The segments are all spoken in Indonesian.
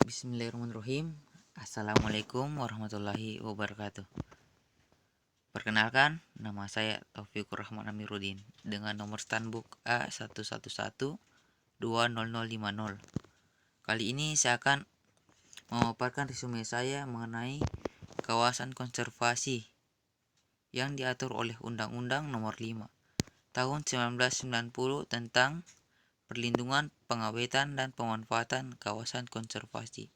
Bismillahirrahmanirrahim. Assalamualaikum warahmatullahi wabarakatuh. Perkenalkan, nama saya Taufikur Rahman Amiruddin dengan nomor standbook A111-20050. Kali ini saya akan memaparkan resume saya mengenai kawasan konservasi yang diatur oleh Undang-Undang Nomor 5 Tahun 1990 tentang perlindungan, pengawetan, dan pemanfaatan kawasan konservasi.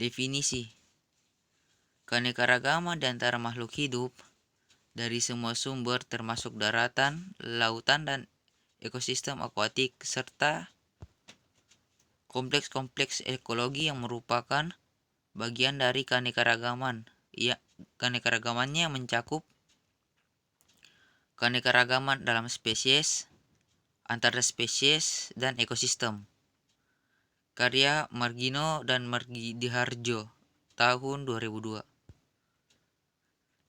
Definisi: keanekaragaman di antara makhluk hidup dari semua sumber termasuk daratan, lautan, dan ekosistem akuatik serta kompleks-kompleks ekologi yang merupakan bagian dari keanekaragaman. Keanekaragamannya mencakup keanekaragaman dalam spesies, antar spesies, dan ekosistem. Karya Margino dan Margidiharjo, tahun 2002.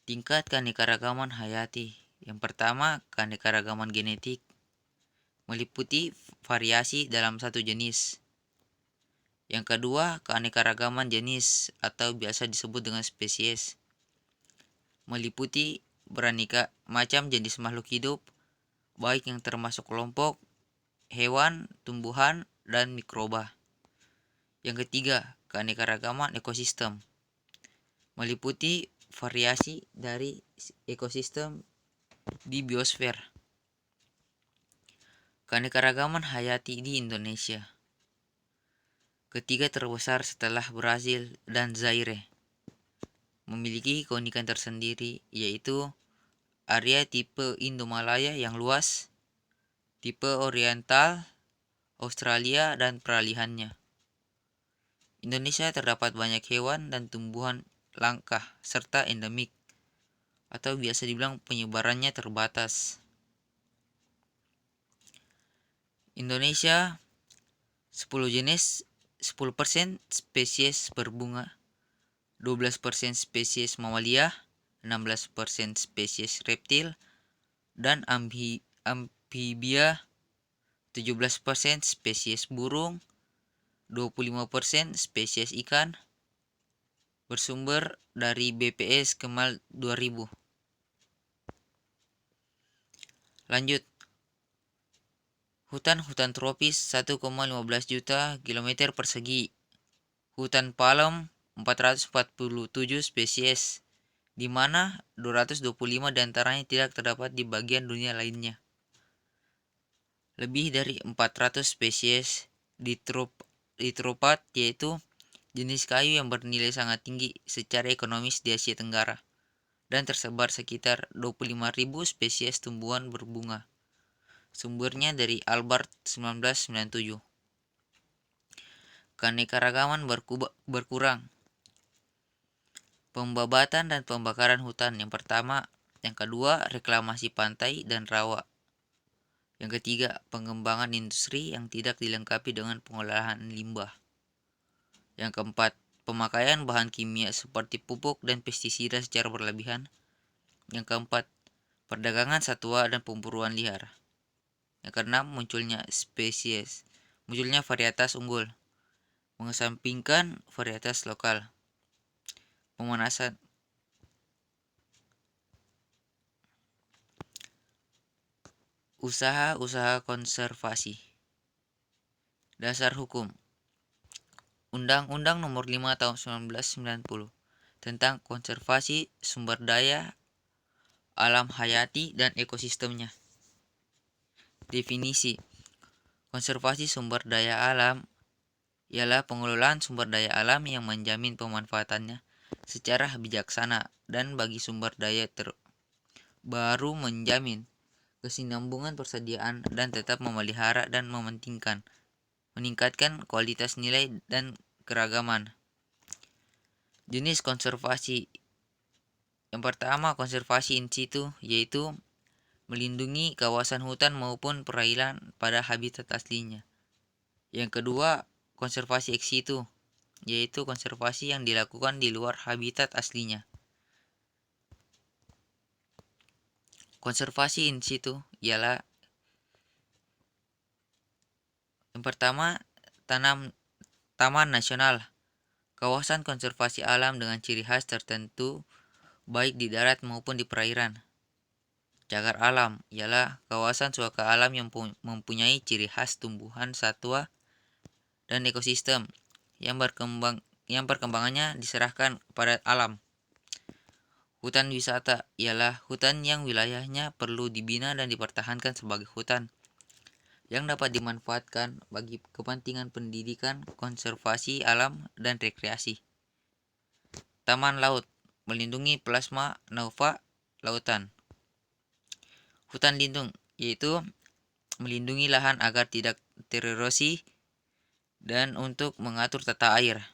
Tingkat keanekaragaman hayati. Yang pertama, keanekaragaman genetik, meliputi variasi dalam satu jenis. Yang kedua, keanekaragaman jenis atau biasa disebut dengan spesies, meliputi beraneka macam jenis makhluk hidup, baik yang termasuk kelompok hewan, tumbuhan, dan mikroba. Yang ketiga, keanekaragaman ekosistem, meliputi variasi dari ekosistem di biosfer. Keanekaragaman hayati di Indonesia, ketiga terbesar setelah Brasil dan Zaire, memiliki keunikan tersendiri, yaitu area tipe Indo-Malaya yang luas, tipe oriental, Australia, dan peralihannya. Indonesia terdapat banyak hewan dan tumbuhan langka serta endemik, atau biasa dibilang penyebarannya terbatas. Indonesia 10% spesies berbunga, 12% spesies mamalia, 16% spesies reptil dan amfibia, 17% spesies burung, 25% spesies ikan, bersumber dari BPS Kemal 2000. Lanjut. Hutan tropis 1,15 juta kilometer persegi. Hutan palem 447 spesies, di mana 225 diantaranya tidak terdapat di bagian dunia lainnya. Lebih dari 400 spesies ditropat, yaitu jenis kayu yang bernilai sangat tinggi secara ekonomis di Asia Tenggara, dan tersebar sekitar 25.000 spesies tumbuhan berbunga. Sumbernya dari Albert 1997. Keanekaragaman berkurang. Pembabatan dan pembakaran hutan yang pertama. Yang kedua, reklamasi pantai dan rawa. Yang ketiga, pengembangan industri yang tidak dilengkapi dengan pengolahan limbah. Yang keempat, pemakaian bahan kimia seperti pupuk dan pestisida secara berlebihan. Yang keempat, perdagangan satwa dan pemburuan liar. Yang keenam, munculnya varietas unggul, mengesampingkan varietas lokal. Pemanasan. Usaha konservasi. Dasar hukum. Undang-Undang Nomor 5 Tahun 1990 tentang konservasi sumber daya alam hayati dan ekosistemnya. Definisi: konservasi sumber daya alam ialah pengelolaan sumber daya alam yang menjamin pemanfaatannya secara bijaksana dan bagi sumber daya baru menjamin kesinambungan persediaan dan tetap memelihara dan meningkatkan kualitas nilai dan keragaman. Jenis konservasi. Yang pertama, konservasi in situ, yaitu melindungi kawasan hutan maupun perairan pada habitat aslinya. Yang kedua, konservasi ex situ, yaitu konservasi yang dilakukan di luar habitat aslinya. Konservasi in situ ialah yang pertama, tanam Taman nasional, kawasan konservasi alam dengan ciri khas tertentu baik di darat maupun di perairan. Cagar alam ialah kawasan suaka alam yang mempunyai ciri khas tumbuhan satwa dan ekosistem yang perkembangannya diserahkan kepada alam. Hutan wisata ialah hutan yang wilayahnya perlu dibina dan dipertahankan sebagai hutan yang dapat dimanfaatkan bagi kepentingan pendidikan, konservasi alam, dan rekreasi. Taman laut melindungi plasma nova lautan. Hutan lindung yaitu melindungi lahan agar tidak tererosi dan untuk mengatur tata air.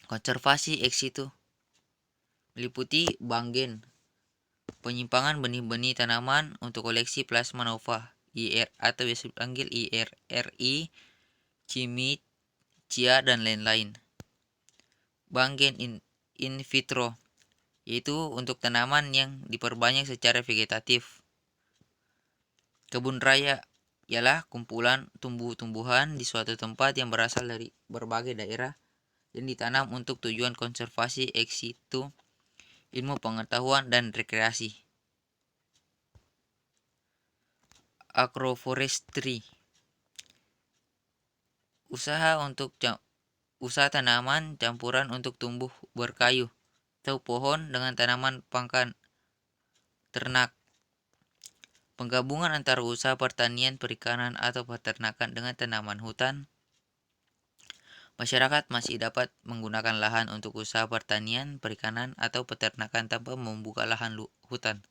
Konservasi ex situ meliputi banggen, penyimpangan benih-benih tanaman untuk koleksi plasma nova IR atau biasa dipanggil IRRI, cimit, cia, dan lain-lain. Banggen in vitro yaitu untuk tanaman yang diperbanyak secara vegetatif. Kebun raya ialah kumpulan tumbuh-tumbuhan di suatu tempat yang berasal dari berbagai daerah dan ditanam untuk tujuan konservasi ex situ, ilmu pengetahuan, dan rekreasi. Agroforestry, usaha tanaman campuran untuk tumbuh berkayu atau pohon dengan tanaman pakan ternak. Penggabungan antara usaha pertanian, perikanan, atau peternakan dengan tanaman hutan. Masyarakat masih dapat menggunakan lahan untuk usaha pertanian, perikanan, atau peternakan tanpa membuka lahan hutan.